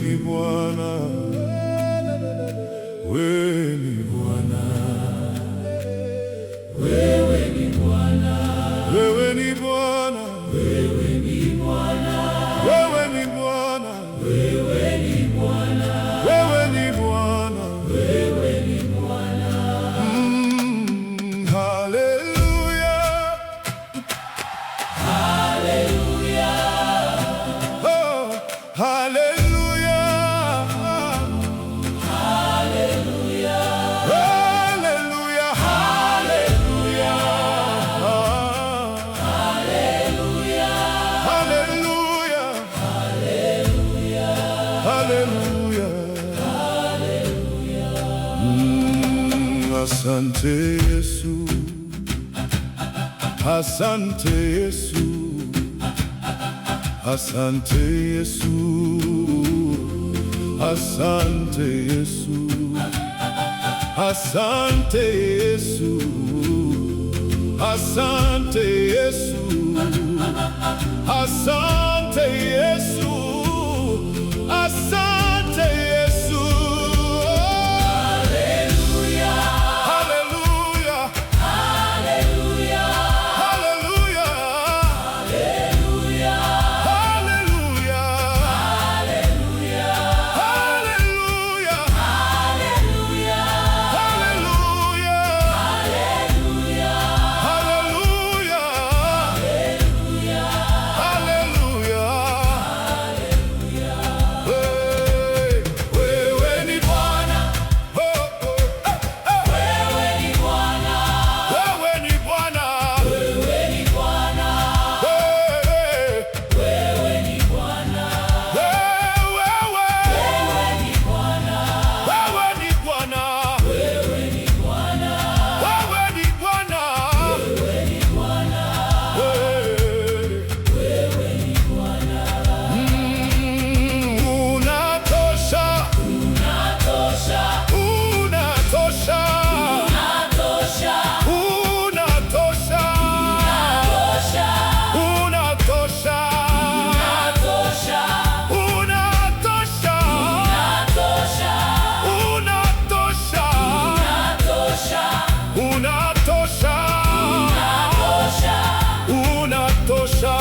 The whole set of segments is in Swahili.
ni Bwana, wewe ni Bwana, wewe ni Bwana, wewe ni Bwana, wewe ni Bwana, wewe ni Bwana, wewe ni Bwana, wewe ni Bwana, wewe ni Bwana. Hallelujah, Hallelujah, oh, hallelujah, hallelujah, hallelujah, hallelujah, hallelujah, hallelujah, asante Yesu, asante Yesu, asante Yesu, asante Yesu, asante Yesu, asante Yesu, asante Yesu, asante Yesu. hallelujah, Hallelujah, hallelujah, hallelujah, hallelujah, hallelujah, hallelujah, hallelujah, hallelujah, wewe ni Bwana, wewe ni Bwana, wewe ni Bwana, wewe ni Bwana, wewe ni Bwana, wewe ni Bwana, ni Bwana, wewe ni Bwana, wewe ni Bwana, wewe ni Bwana, wewe ni Bwana. unatosha, Unatosha, unatosha, unatosha, unatosha, unatosha, unatosha, unatosha, unatosha, unatosha, unatosha, unatosha, unatosha. unatosha.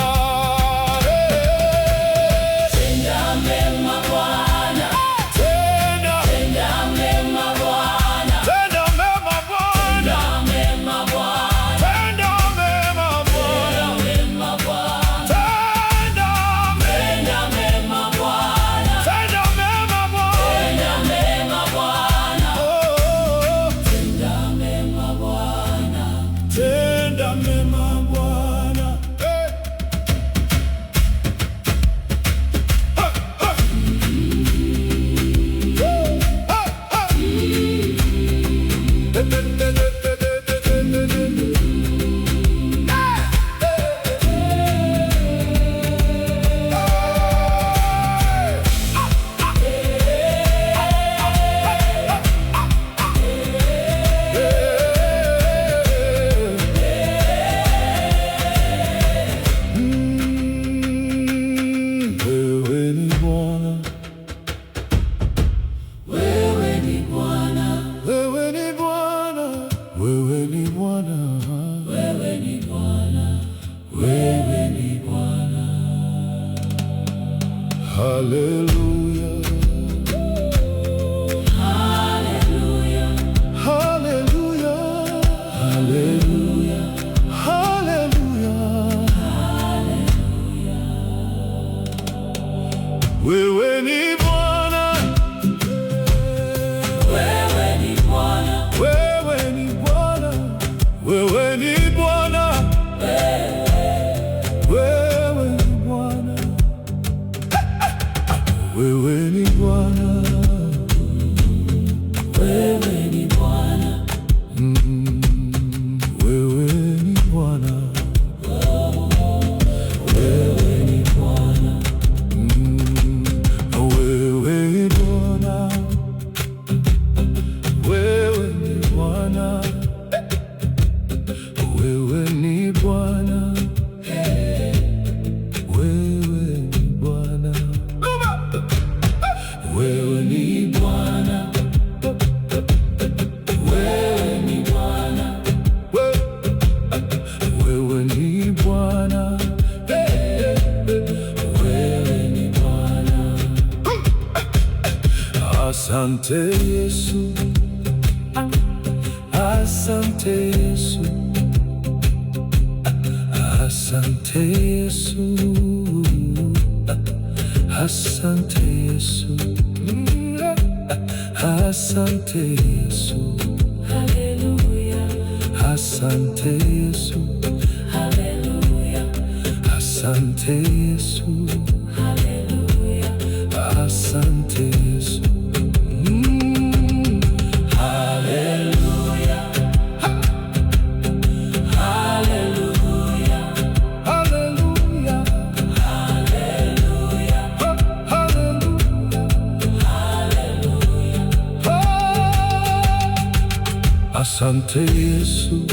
Tenda mema Bwana, Tenda, tenda mema Bwana, tenda mema Bwana, tenda mema Bwana, tenda mema Bwana, mema Bwana, tenda tenda mema Bwana, tenda mema Bwana, tenda mema Bwana, oh, tenda mema Bwana. tenda mema Bwana. Wewe ni Bwana, Wewe ni Bwana, wewe ni Bwana, wewe ni Bwana, wewe ni Bwana, wewe ni Bwana. hallelujah, Hallelujah, hallelujah, hallelujah, hallelujah. Wewe ni Bwana, wewe ni Bwana, wewe ni Bwana, wewe ni Bwana, wewe ni Bwana, wewe ni Bwana, wewe ni Bwana, wewe ni Bwana, wewe ni Bwana, wewe ni Bwana, wewe ni Bwana, wewe ni Bwana, wewe ni Bwana. Asante Yesu, asante Yesu, asante Yesu, asante Yesu, asante Yesu, Haleluya, asante Yesu, haleluya, asante Yesu, haleluya, asante Yesu. haleluya, haleluya, Hallelujah, haleluya, hallelujah. Asante Yesu,